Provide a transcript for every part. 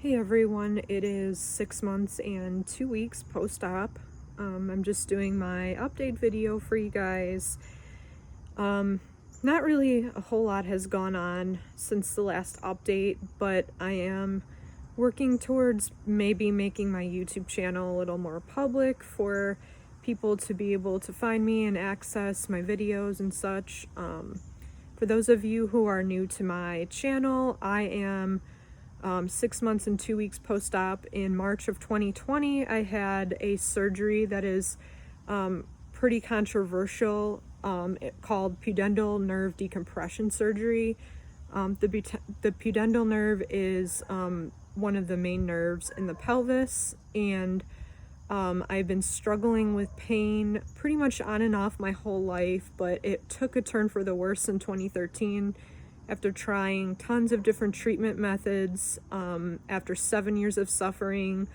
Hey everyone, it is 6 months and 2 weeks post-op. I'm just doing my update video for you guys. Not really a whole lot has gone on since the last update, but I am working towards maybe making my YouTube channel a little more public for people to be able to find me and access my videos and such. For those of you who are new to my channel, I am 6 months and 2 weeks post-op. In March of 2020, I had a surgery that is pretty controversial, called pudendal nerve decompression surgery. The pudendal nerve is one of the main nerves in the pelvis, and I've been struggling with pain pretty much on and off my whole life, but it took a turn for the worse in 2013. After trying tons of different treatment methods, after 7 years of suffering,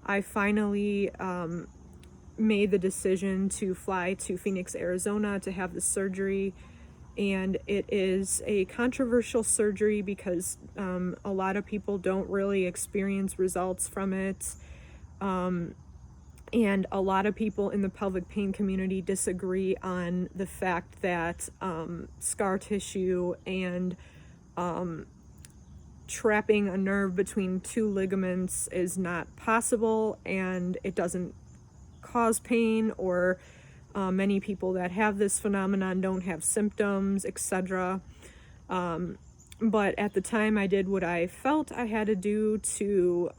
I finally made the decision to fly to Phoenix, Arizona to have the surgery. And it is a controversial surgery because a lot of people don't really experience results from it. And a lot of people in the pelvic pain community disagree on the fact that scar tissue and trapping a nerve between two ligaments is not possible, and it doesn't cause pain, or many people that have this phenomenon don't have symptoms, etc. But at the time, I did what I felt I had to do to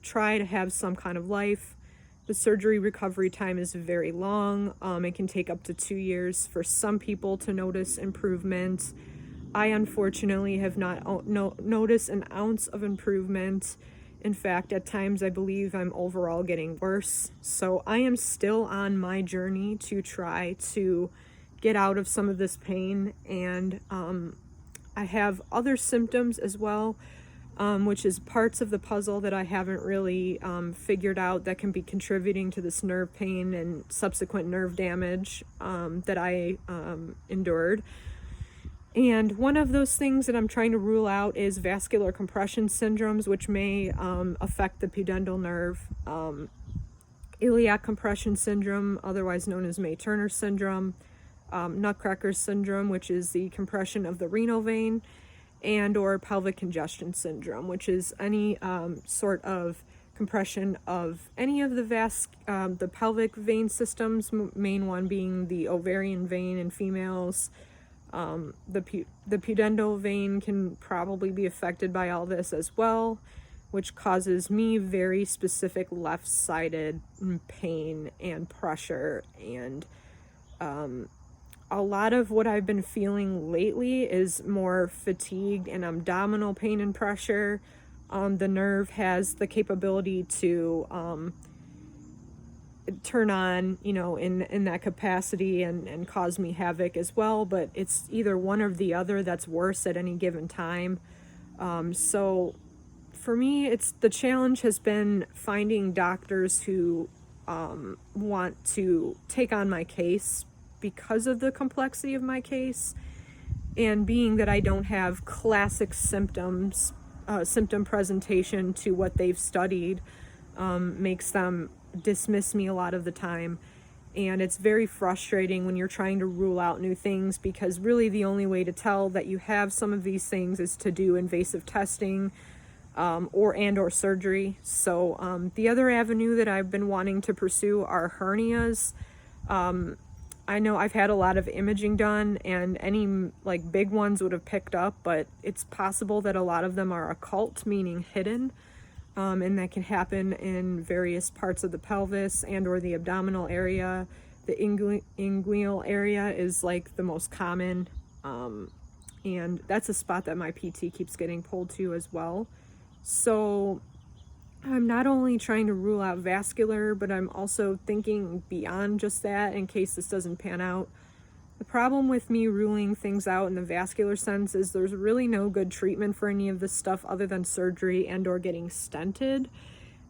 try to have some kind of life. The surgery recovery time is very long. It can take up to 2 years for some people to notice improvement. I unfortunately have not noticed an ounce of improvement. In fact, at times I believe I'm overall getting worse. So I am still on my journey to try to get out of some of this pain, and I have other symptoms as well, which is parts of the puzzle that I haven't really figured out that can be contributing to this nerve pain and subsequent nerve damage that I endured. And one of those things that I'm trying to rule out is vascular compression syndromes, which may affect the pudendal nerve. Iliac compression syndrome, otherwise known as May-Turner syndrome, Nutcracker syndrome, which is the compression of the renal vein, and or pelvic congestion syndrome, which is any sort of compression of any of the pelvic vein systems, main one being the ovarian vein in females. The pudendal vein can probably be affected by all this as well, which causes me very specific left-sided pain and pressure. And a lot of what I've been feeling lately is more fatigue and abdominal pain and pressure. The nerve has the capability to turn on, in that capacity and cause me havoc as well, but it's either one or the other that's worse at any given time. So for me, the challenge has been finding doctors who want to take on my case because of the complexity of my case, and being that I don't have classic symptom presentation to what they've studied, makes them dismiss me a lot of the time. And it's very frustrating when you're trying to rule out new things, because really the only way to tell that you have some of these things is to do invasive testing or surgery. So the other avenue that I've been wanting to pursue are hernias. I know I've had a lot of imaging done, and any big ones would have picked up, but it's possible that a lot of them are occult, meaning hidden. And that can happen in various parts of the pelvis and or the abdominal area. The inguinal area is the most common, and that's a spot that my PT keeps getting pulled to as well. So I'm not only trying to rule out vascular, but I'm also thinking beyond just that in case this doesn't pan out. The problem with me ruling things out in the vascular sense is there's really no good treatment for any of this stuff other than surgery and or getting stented.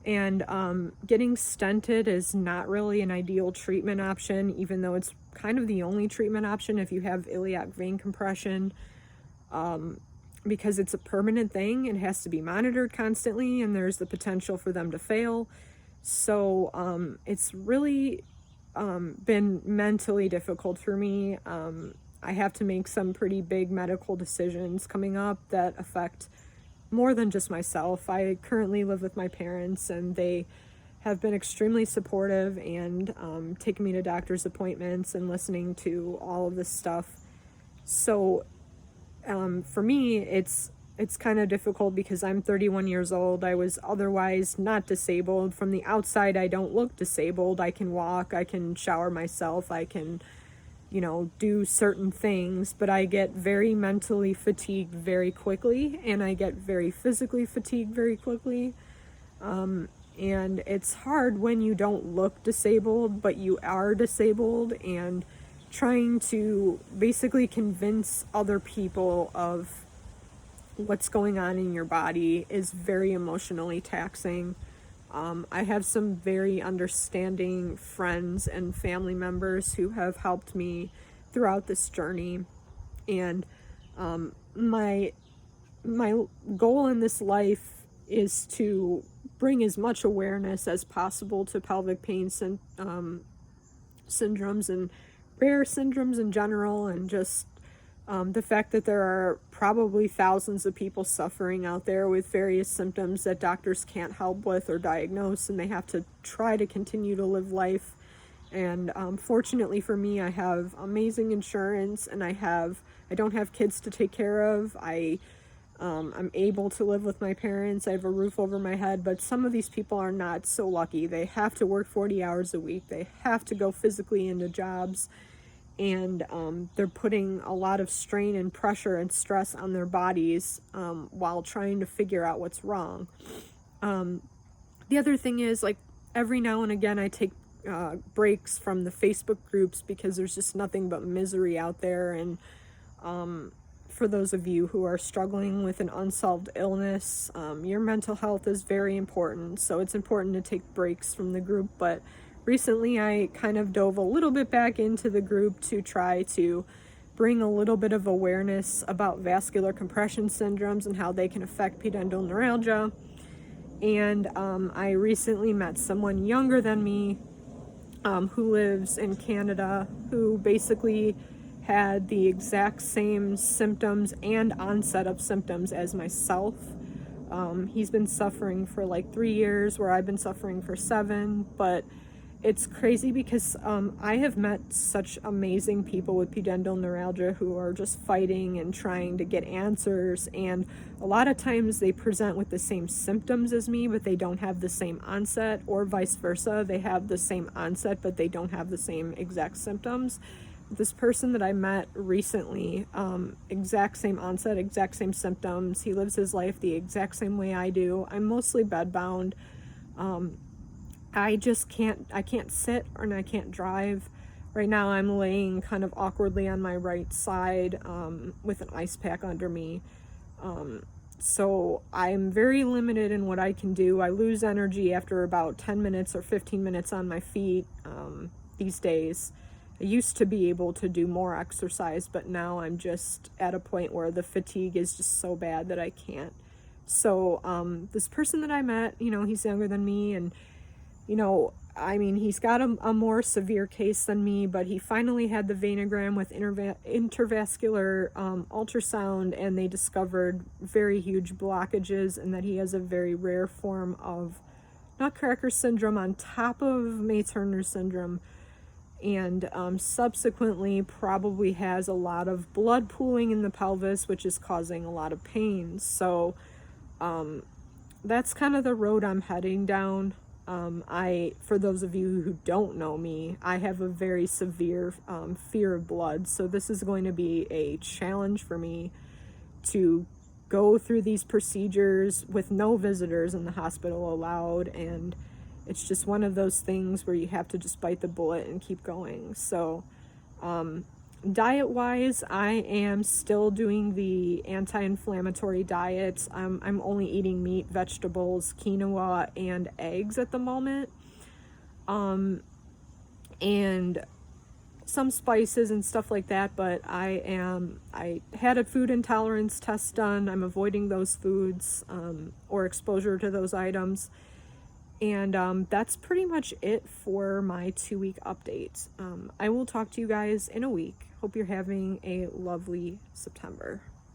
And getting stented is not really an ideal treatment option, even though it's kind of the only treatment option if you have iliac vein compression. because it's a permanent thing. It has to be monitored constantly, and there's the potential for them to fail. So it's really been mentally difficult for me. I have to make some pretty big medical decisions coming up that affect more than just myself. I currently live with my parents, and they have been extremely supportive and taking me to doctor's appointments and listening to all of this stuff. So for me, it's kind of difficult because I'm 31 years old. I was otherwise not disabled. From the outside, I don't look disabled. I can walk, I can shower myself, I can, do certain things, but I get very mentally fatigued very quickly, and I get very physically fatigued very quickly. And it's hard when you don't look disabled, but you are disabled, and trying to basically convince other people of what's going on in your body is very emotionally taxing. I have some very understanding friends and family members who have helped me throughout this journey. And my goal in this life is to bring as much awareness as possible to pelvic pain syndromes and rare syndromes in general, and just the fact that there are probably thousands of people suffering out there with various symptoms that doctors can't help with or diagnose, and they have to try to continue to live life. And fortunately for me, I have amazing insurance, and I don't have kids to take care of. I'm able to live with my parents. I have a roof over my head, but some of these people are not so lucky. They have to work 40 hours a week. They have to go physically into jobs, and they're putting a lot of strain and pressure and stress on their bodies while trying to figure out what's wrong. The other thing is, like, every now and again I take breaks from the Facebook groups because there's just nothing but misery out there. And for those of you who are struggling with an unsolved illness, your mental health is very important. So it's important to take breaks from the group. But recently I kind of dove a little bit back into the group to try to bring a little bit of awareness about vascular compression syndromes and how they can affect pudendal neuralgia. And I recently met someone younger than me who lives in Canada, who basically had the exact same symptoms and onset of symptoms as myself. He's been suffering for like 3 years, where I've been suffering for 7. But it's crazy because I have met such amazing people with pudendal neuralgia who are just fighting and trying to get answers, and a lot of times they present with the same symptoms as me, but they don't have the same onset, or vice versa. They have the same onset, but they don't have the same exact symptoms. This person that I met recently, exact same onset, exact same symptoms. He lives his life the exact same way I do. I'm mostly bedbound. I can't sit, and I can't drive. Right now I'm laying kind of awkwardly on my right side with an ice pack under me. So I'm very limited in what I can do. I lose energy after about 10 minutes or 15 minutes on my feet these days. I used to be able to do more exercise, but now I'm just at a point where the fatigue is just so bad that I can't. So this person that I met, he's younger than me, and he's got a more severe case than me, but he finally had the venogram with intravascular ultrasound, and they discovered very huge blockages, and that he has a very rare form of Nutcracker syndrome on top of May-Turner syndrome, and subsequently probably has a lot of blood pooling in the pelvis, which is causing a lot of pain. So that's kind of the road I'm heading down. For those of you who don't know me, I have a very severe fear of blood, so this is going to be a challenge for me to go through these procedures with no visitors in the hospital allowed, and it's just one of those things where you have to just bite the bullet and keep going. So diet-wise, I am still doing the anti-inflammatory diet. I'm only eating meat, vegetables, quinoa, and eggs at the moment. And some spices and stuff like that, but I had a food intolerance test done. I'm avoiding those foods or exposure to those items. And that's pretty much it for my 2-week update. I will talk to you guys in a week. Hope you're having a lovely September.